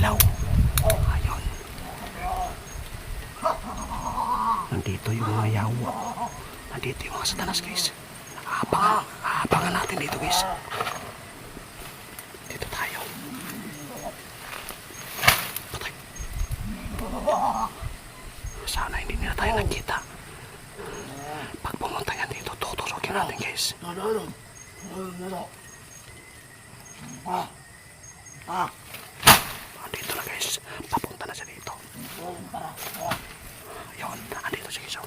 ilaw. Ayun. Nandito yung mga yawa. Nandito yung mga satanas guys. Aabangan natin dito guys. Dito tayo. Patay. Sana hindi nila tayo nakita. Pag pumunta yan dito, tutusokin natin guys. Dito na guys. Papunta na siya dito. Ayun, andito siya guys.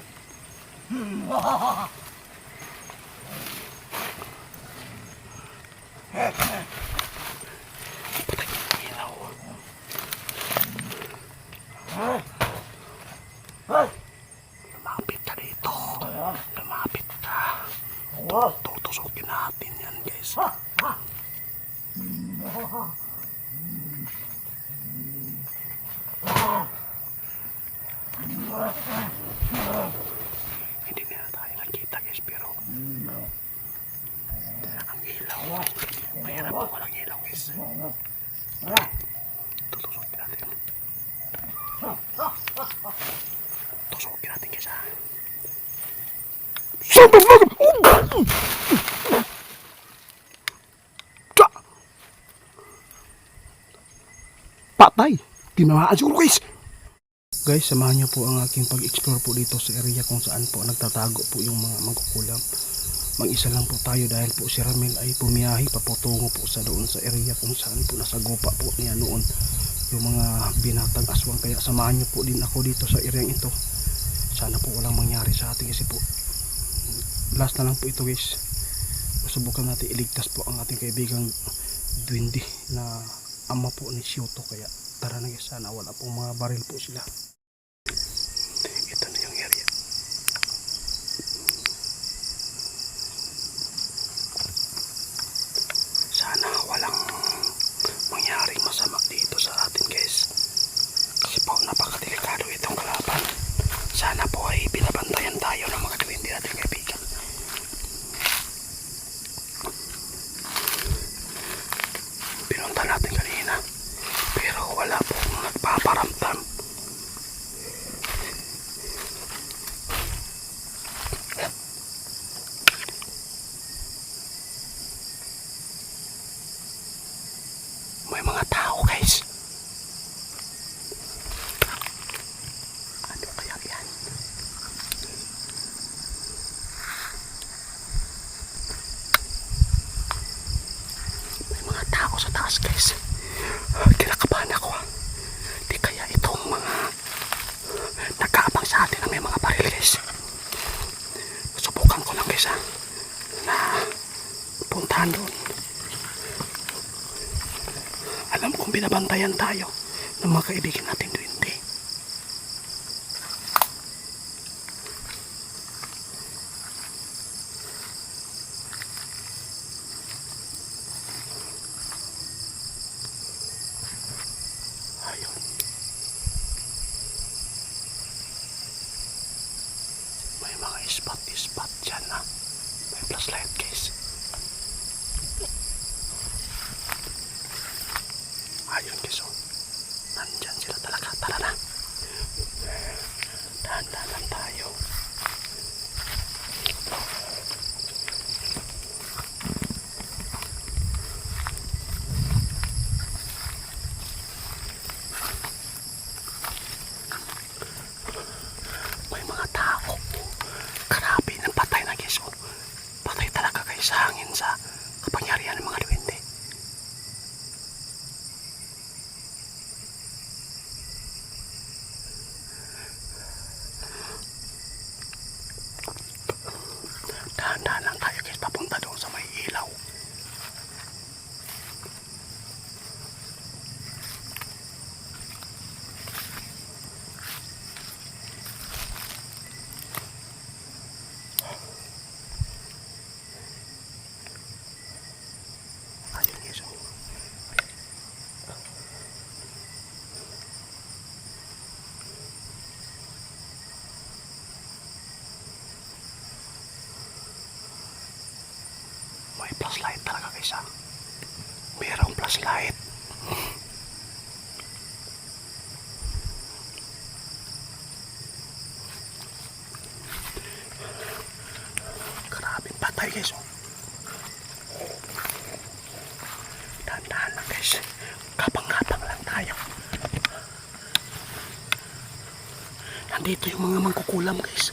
Patay yung ilaw. Lumapit ka dito. Lumapit ka. Tutusokin natin yan guys. Hindi nila tayo nakita guys, pero ang ilaw, mahirap po walang ilaw guys. Tutusokin natin. Tutusokin natin guys ha. Patay! Tinamaan siguro guys! Guys, samahan niyo po ang aking pag-explore po dito sa area kung saan po nagtatago po yung mga mangkukulam. Mag-isa lang po tayo dahil po si Ramil ay pumiyahi paputungo po sa doon sa area kung saan po nasagopa po niya noon yung mga binatang aswang. Kaya samahan niyo po din ako dito sa area ito. Sana po walang mangyari sa atin kasi po last na lang po ito guys. Subukan natin iligtas po ang ating kaibigang Duwende na ama po ni Shoto. Kaya tara na guys, sana wala pong mga baril po sila. Ito na yung area. Sana walang mangyaring masama dito sa atin guys. Kasi po napakadelikado itong kalaban. Sana po ay binabantayan tayo ng mga Duwende natin kaibigan. Pinunta natin kanina pero wala pong nagpaparamdam. May mga tao guys. Ano kaya yan? May mga tao sa taas guys. Kinakabahan ako ha. Di kaya itong mga nagkaabang sa atin na may mga baril guys. Subukan ko lang guys ha na puntahan doon. Alam kong binabantayan tayo ng mga kaibigan natin Duwende. Ayun. May mga spot dyan na. May flashlight guys. Ayun guys, oh. Nandyan sila talaga. Tara na. Dahan-dahan lang tayo. May mga tao. Grabe ng patay na guys, oh. Patay talaga guys sa hangin sa kapangyarihan ng mga Duwende. Dahan-dahan lang tayo guys, papunta doon sa may ilaw. Ayun guys, oh. May flashlight talaga guys ha. Mayroong flashlight. guys, kapang-kapang lang tayo. Nandito yung mga mangkukulam guys.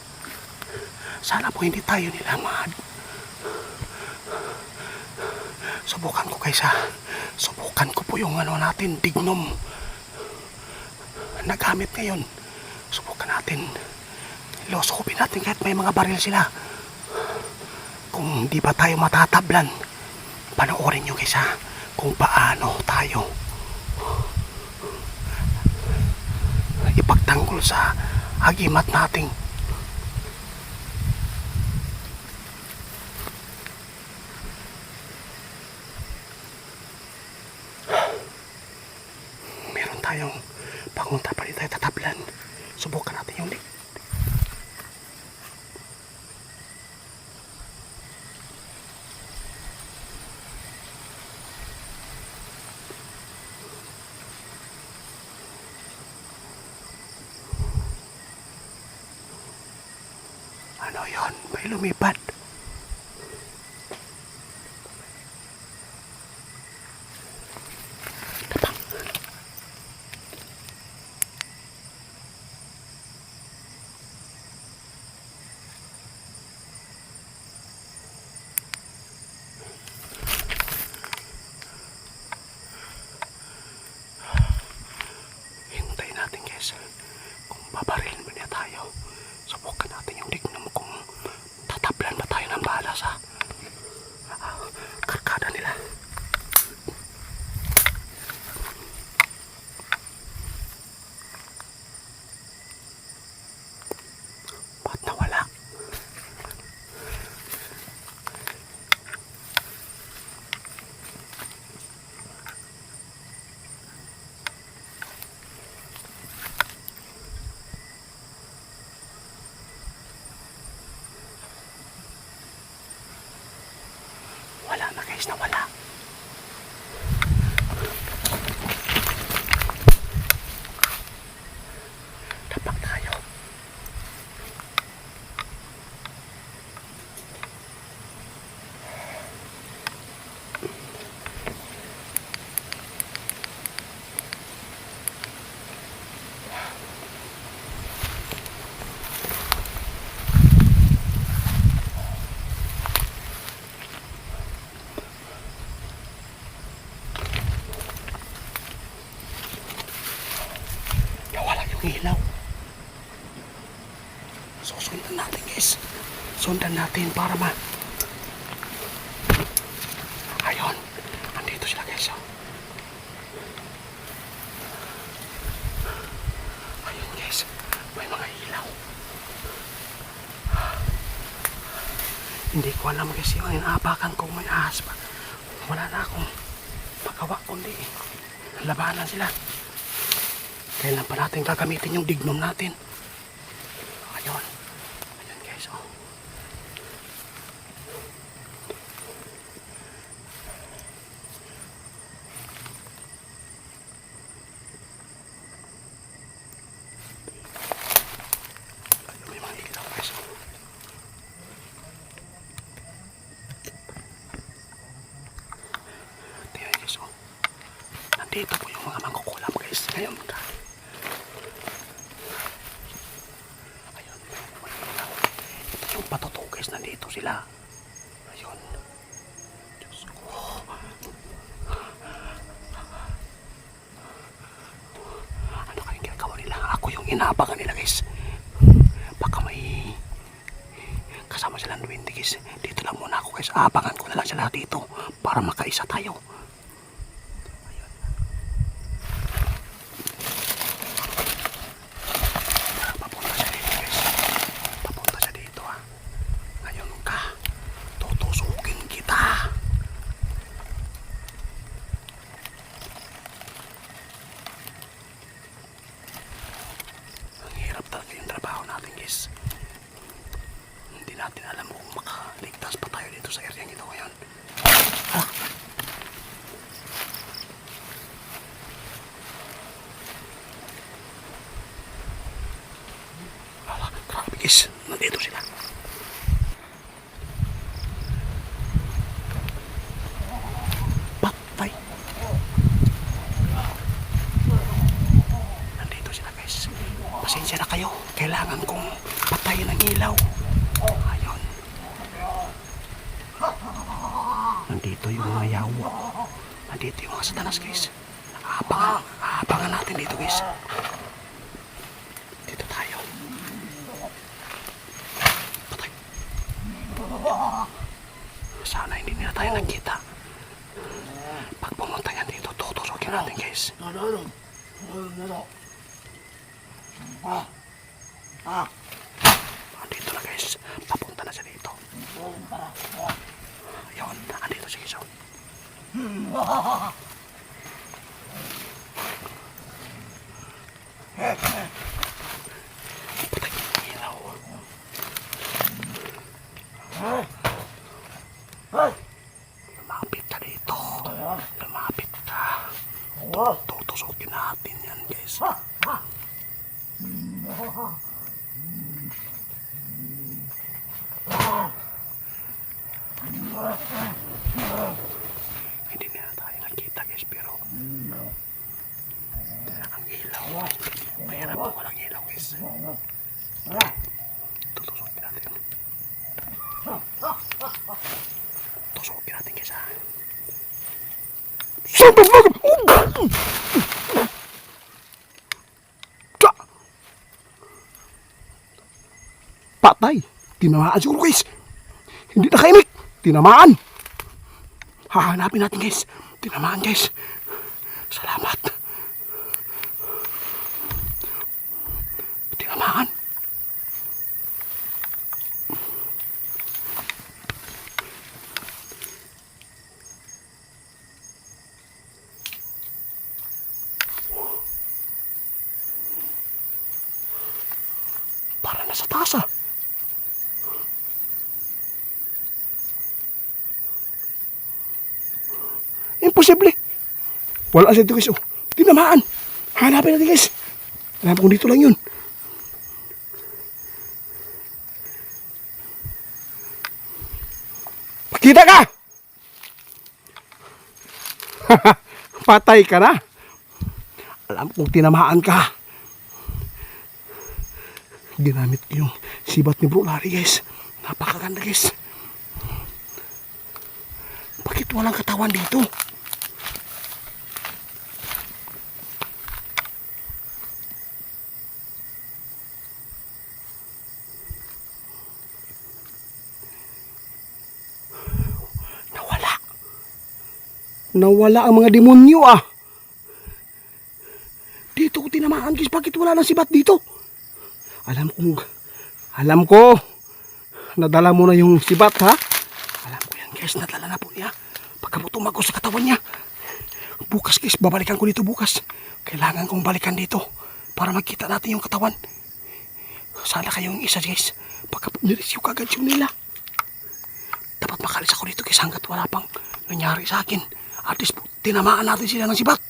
Sana po hindi tayo nilamad. Subukan ko guys ha. Subukan ko po yung ano natin, dignum. Nagamit ngayon. Subukan natin. Ilosokopin natin kahit may mga baril sila. Kung di ba tayo matatablan, panoorin nyo guys ha, kung paano tayo ipagtanggol sa agimat nating meron tayong pangunta pa rin tayo tatablan. Subukan natin yung lig. Ano yon? May lumipad. Tapang. Hintayin natin guys. Kung babarilin mo niya tayo, subukan natin yung dignum kung tatablan ba tayo ng bala sa karkada nila. Ba't nawala? Wala na guys, nawala. Tapak tayo. Nawala yung ilaw. So sundan natin guys. Sundan natin para ayun. Andito sila guys. Oh. Ayun guys. May mga ilaw. Hindi ko alam guys yung inaapakan kung may ahas pa. Wala na akong magawa kundi labanan sila. Kailan pa natin gagamitin yung dignum natin. Ayun. Ayun guys. Oh. Ayun, may mga ilaw guys. Oh. Tingnan guys. Oh. Nandito po yung mga mangkukulam guys. Ngayon patuto guys, nandito sila. Ayun. Diyos ko. Ano kayong ginagawa nila? Ako yung inaabangan nila guys. Baka may kasama silang duwende guys. Dito lang muna ako guys. Aabangan ko na lang sila dito para makaisa tayo. Hindi natin alam kung makaligtas pa tayo dito sa area ito ngayon. Ah! Grabe guys, nandito sila. Patay. pasensya na kayo. Kailangan kong patayin ang ilaw. Ayun. Nandito yung mga yawa. Nandito yung mga satanas, guys. Abangan natin dito, guys. Dito tayo. Patay. Sana hindi nila tayo nagkita. Pag pumunta yan dito, tutusokin natin, guys. Andito na, guys. Papunta na siya dito. Ayun, andito siya, guys. Patay yung ilaw. Lumapit ka dito. Lumapit ka. Tutusokin natin yan, guys. Hindi na tayo nakita, guys, pero ang ilaw, mahirap po walang ilaw, guys. Tutusokin natin. Tutusokin natin, guys, ha. Patay. Tinamaan siguro, guys. Hindi nakaimik. Tinamaan. Hahanapin natin, guys. Tinamaan, guys. Salamat. Tinamaan. Para nasa taas, ah. Imposible. Wala siya dito, guys. Oh, tinamaan. Hanapin natin, guys. Alam ko dito lang yun. Pakita ka! Patay ka na. Alam kong tinamaan ka. Ginamit ko yung sibat ni Bro Larry, guys. Napakaganda, guys. Bakit walang katawan dito? Nawala ang mga demonyo, ah. Dito ko tinamaan, guys. Bakit wala nang sibat dito? Alam ko. Nadala mo na yung sibat, ha? Alam ko yan, guys. Nadala na po niya. Pagkabutumag ko sa katawan niya. Bukas, guys. Babalikan ko dito bukas. Kailangan kong balikan dito para makita natin yung katawan. Sana kayong isa, guys. Pagka nilis yung kagad yung nila. Dapat makalis ako dito, guys. Hanggat wala pang nangyari sa akin. At least tinamaan natin sila ng sibat.